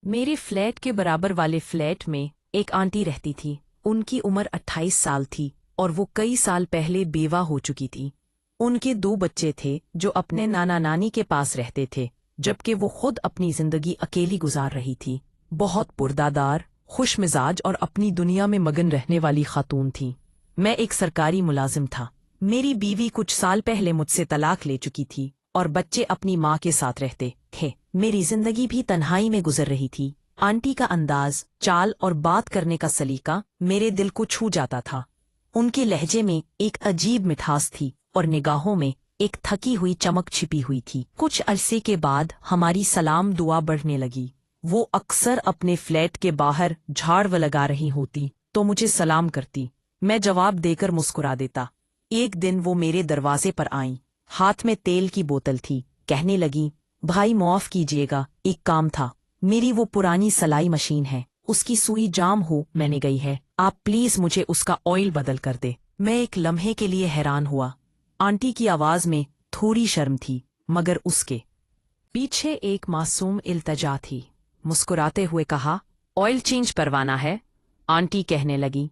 मेरे फ्लैट के बराबर वाले फ्लैट में एक आंटी रहती थी। उनकी उम्र 28 साल थी और वो कई साल पहले बेवा हो चुकी थी। उनके 2 बच्चे थे जो अपने नाना नानी के पास रहते थे, जबकि वो खुद अपनी जिंदगी अकेली गुजार रही थी। बहुत पुरदादार, खुश मिजाज और अपनी दुनिया में मगन रहने वाली खातून थी। मैं एक सरकारी मुलाजिम था। मेरी बीवी कुछ साल पहले मुझसे तलाक ले चुकी थी और बच्चे अपनी माँ के साथ रहते थे। मेरी जिंदगी भी तन्हाई में गुजर रही थी। आंटी का अंदाज, चाल और बात करने का सलीका मेरे दिल को छू जाता था। उनके लहजे में एक अजीब मिठास थी और निगाहों में एक थकी हुई चमक छिपी हुई थी। कुछ अरसे के बाद हमारी सलाम दुआ बढ़ने लगी। वो अक्सर अपने फ्लैट के बाहर झाड़ लगा रही होती तो मुझे सलाम करती। मैं जवाब देकर मुस्कुरा देता। एक दिन वो मेरे दरवाजे पर आईं। हाथ में तेल की बोतल थी। कहने लगी, भाई माफ कीजिएगा, एक काम था। मेरी वो पुरानी सलाई मशीन है, उसकी सुई जाम हो मैंने गई है। आप प्लीज मुझे उसका ऑयल बदल कर दे। मैं एक लम्हे के लिए हैरान हुआ। आंटी की आवाज में थोड़ी शर्म थी, मगर उसके पीछे एक मासूम इल्तजा थी। मुस्कुराते हुए कहा, ऑयल चेंज करवाना है? आंटी कहने लगी,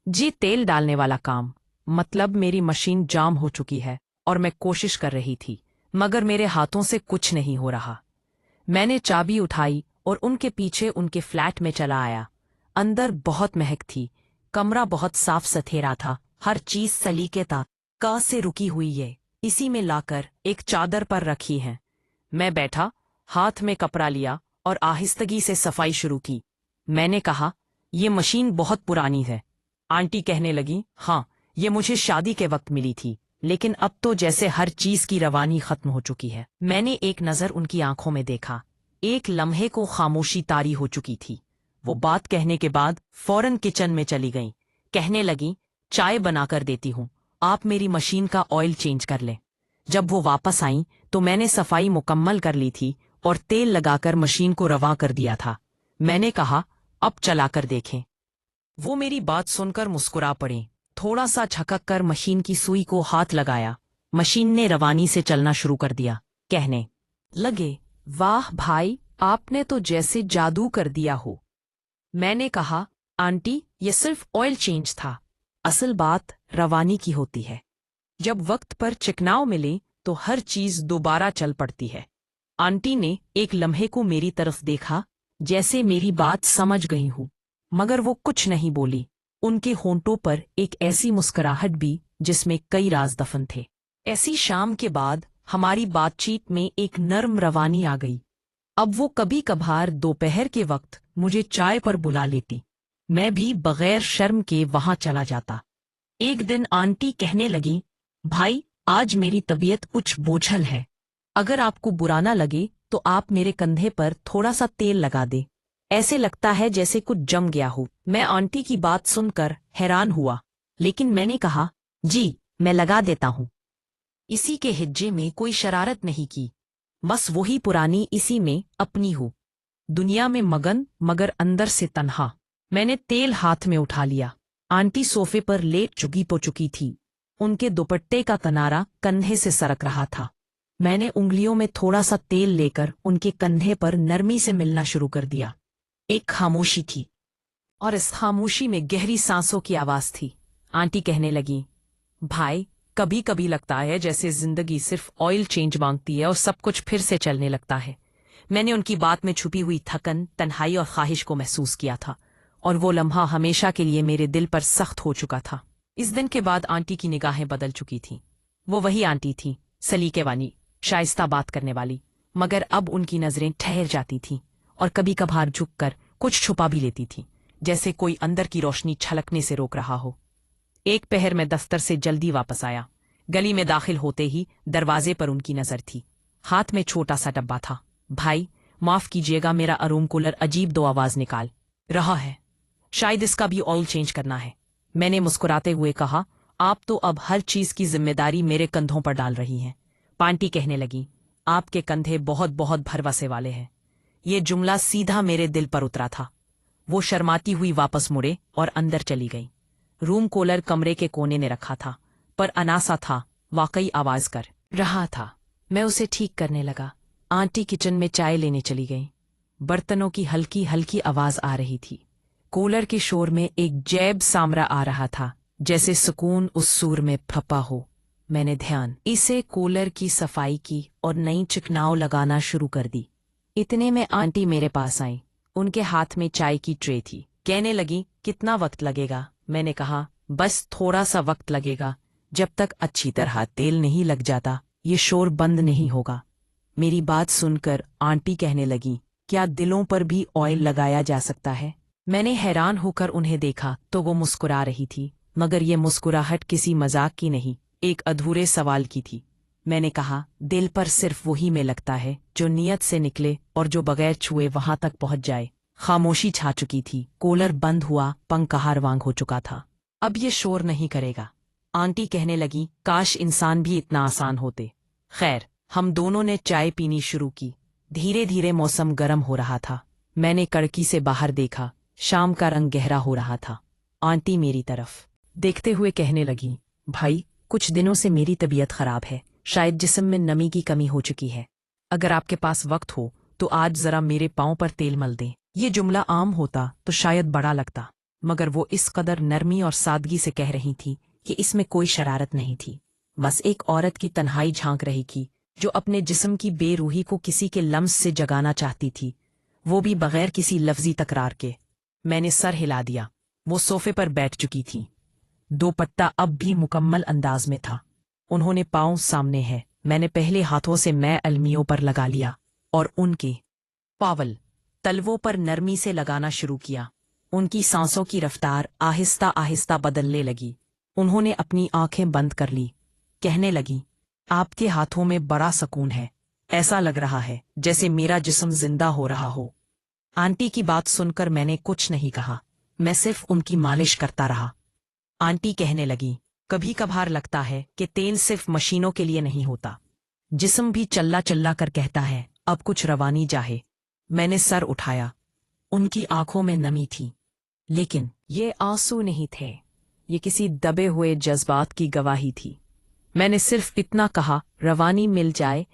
जी तेल डालने वाला काम। मतलब मेरी मशीन जाम हो चुकी है और मैं कोशिश कर रही थी, मगर मेरे हाथों से कुछ नहीं हो रहा। मैंने चाबी उठाई और उनके पीछे उनके फ्लैट में चला आया। अंदर बहुत महक थी। कमरा बहुत साफ सुथरा था। हर चीज सलीके का से रुकी हुई है। इसी में लाकर एक चादर पर रखी है। मैं बैठा, हाथ में कपड़ा लिया और आहिस्तगी से सफाई शुरू की। मैंने कहा, ये मशीन बहुत पुरानी है। आंटी कहने लगी, हाँ, ये मुझे शादी के वक्त मिली थी, लेकिन अब तो जैसे हर चीज की रवानी खत्म हो चुकी है। मैंने एक नजर उनकी आंखों में देखा। एक लम्हे को खामोशी तारी हो चुकी थी। वो बात कहने के बाद फौरन किचन में चली गईं। कहने लगी, चाय बनाकर देती हूँ, आप मेरी मशीन का ऑयल चेंज कर लें। जब वो वापस आईं तो मैंने सफाई मुकम्मल कर ली थी और तेल लगाकर मशीन को रवा कर दिया था। मैंने कहा, अब चलाकर देखें। वो मेरी बात सुनकर मुस्कुरा पड़े। थोड़ा सा झकक कर मशीन की सुई को हाथ लगाया। मशीन ने रवानी से चलना शुरू कर दिया। कहने लगे, वाह भाई, आपने तो जैसे जादू कर दिया हो। मैंने कहा, आंटी, ये सिर्फ ऑयल चेंज था। असल बात रवानी की होती है। जब वक्त पर चिकनाव मिले तो हर चीज दोबारा चल पड़ती है। आंटी ने एक लम्हे को मेरी तरफ देखा, जैसे मेरी बात समझ गई हूँ, मगर वो कुछ नहीं बोली। उनके होंठों पर एक ऐसी मुस्कुराहट भी जिसमें कई राज दफन थे। ऐसी शाम के बाद हमारी बातचीत में एक नर्म रवानी आ गई। अब वो कभी कभार दोपहर के वक्त मुझे चाय पर बुला लेती। मैं भी बगैर शर्म के वहां चला जाता। एक दिन आंटी कहने लगी, भाई, आज मेरी तबीयत कुछ बोझल है। अगर आपको बुरा ना लगे तो आप मेरे कंधे पर थोड़ा सा तेल लगा दे। ऐसे लगता है जैसे कुछ जम गया हो। मैं आंटी की बात सुनकर हैरान हुआ, लेकिन मैंने कहा, जी, मैं लगा देता हूँ। इसी के हिज्जे में कोई शरारत नहीं की। बस वही पुरानी इसी में अपनी हो। दुनिया में मगन मगर अंदर से तन्हा। मैंने तेल हाथ में उठा लिया। आंटी सोफे पर लेट चुकी थी। उनके दुपट्टे का किनारा कंधे से सरक रहा था। मैंने उंगलियों में थोड़ा सा तेल लेकर उनके कंधे पर नरमी से मिलना शुरू कर दिया। एक खामोशी थी और इस खामोशी में गहरी सांसों की आवाज थी। आंटी कहने लगी, भाई, कभी कभी लगता है जैसे जिंदगी सिर्फ ऑयल चेंज मांगती है और सब कुछ फिर से चलने लगता है। मैंने उनकी बात में छुपी हुई थकन, तन्हाई और ख्वाहिश को महसूस किया था, और वो लम्हा हमेशा के लिए मेरे दिल पर सख्त हो चुका था। इस दिन के बाद आंटी की निगाहें बदल चुकी थीं। वो वही आंटी थी, सलीके वाली, शाइस्ता बात करने वाली, मगर अब उनकी नजरें ठहर जाती थीं और कभी कभार झुककर कुछ छुपा भी लेती थीं, जैसे कोई अंदर की रोशनी छलकने से रोक रहा हो। एक पहर में दफ्तर से जल्दी वापस आया। गली में दाखिल होते ही दरवाजे पर उनकी नजर थी। हाथ में छोटा सा डब्बा था। भाई, माफ कीजिएगा, मेरा रूम कूलर अजीब दो आवाज निकाल रहा है। शायद इसका भी ऑयल चेंज करना है। मैंने मुस्कुराते हुए कहा, आप तो अब हर चीज की जिम्मेदारी मेरे कंधों पर डाल रही हैं। आंटी कहने लगी, आपके कंधे बहुत बहुत भरवसे वाले हैं। ये जुमला सीधा मेरे दिल पर उतरा था। वो शर्माती हुई वापस मुड़े और अंदर चली गई। रूम कूलर कमरे के कोने में रखा था, पर अनासा था, वाकई आवाज कर रहा था। मैं उसे ठीक करने लगा। आंटी किचन में चाय लेने चली गई। बर्तनों की हल्की हल्की आवाज आ रही थी। कूलर के शोर में एक जैब सामरा आ रहा था, जैसे सुकून उस सूर में फपा हो। मैंने ध्यान इसे कूलर की सफाई की और नई चिकनाव लगाना शुरू कर दी। इतने में आंटी मेरे पास आई। उनके हाथ में चाय की ट्रे थी। कहने लगी, कितना वक्त लगेगा? मैंने कहा, बस थोड़ा सा वक्त लगेगा। जब तक अच्छी तरह तेल नहीं लग जाता ये शोर बंद नहीं होगा। मेरी बात सुनकर आंटी कहने लगी, क्या दिलों पर भी ऑयल लगाया जा सकता है? मैंने हैरान होकर उन्हें देखा तो वो मुस्कुरा रही थी, मगर ये मुस्कुराहट किसी मजाक की नहीं, एक अधूरे सवाल की थी। मैंने कहा, दिल पर सिर्फ वही में लगता है जो नियत से निकले और जो बगैर छुए वहां तक पहुंच जाए। खामोशी छा चुकी थी। कूलर बंद हुआ, पंखा हारवांग हो चुका था। अब ये शोर नहीं करेगा। आंटी कहने लगी, काश इंसान भी इतना आसान होते। खैर, हम दोनों ने चाय पीनी शुरू की। धीरे धीरे मौसम गर्म हो रहा था। मैंने कड़की से बाहर देखा। शाम का रंग गहरा हो रहा था। आंटी मेरी तरफ देखते हुए कहने लगी, भाई, कुछ दिनों से मेरी तबीयत खराब है। शायद जिस्म में नमी की कमी हो चुकी है। अगर आपके पास वक्त हो तो आज जरा मेरे पांव पर तेल मल दें। ये जुमला आम होता तो शायद बड़ा लगता, मगर वो इस कदर नरमी और सादगी से कह रही थी कि इसमें कोई शरारत नहीं थी। बस एक औरत की तन्हाई झांक रही थी जो अपने जिस्म की बेरूही को किसी के लम्स से जगाना चाहती थी, वो भी बगैर किसी लफ्जी तकरार के। मैंने सर हिला दिया। वो सोफे पर बैठ चुकी थी। दोपट्टा अब भी मुकम्मल अंदाज में था। उन्होंने पाँव सामने है। मैंने पहले हाथों से मैं अलमियों पर लगा लिया और उनके पावल तलवों पर नरमी से लगाना शुरू किया। उनकी सांसों की रफ्तार आहिस्ता आहिस्ता बदलने लगी। उन्होंने अपनी आंखें बंद कर ली। कहने लगी, आपके हाथों में बड़ा सुकून है। ऐसा लग रहा है जैसे मेरा जिस्म जिंदा हो रहा हो। आंटी की बात सुनकर मैंने कुछ नहीं कहा। मैं सिर्फ उनकी मालिश करता रहा। आंटी कहने लगी, कभी कभार लगता है कि तेल सिर्फ मशीनों के लिए नहीं होता। जिस्म भी चल्ला चल्ला कर कहता है, अब कुछ रवानी चाहे। मैंने सर उठाया। उनकी आंखों में नमी थी, लेकिन ये आंसू नहीं थे। ये किसी दबे हुए जज्बात की गवाही थी। मैंने सिर्फ इतना कहा, रवानी मिल जाए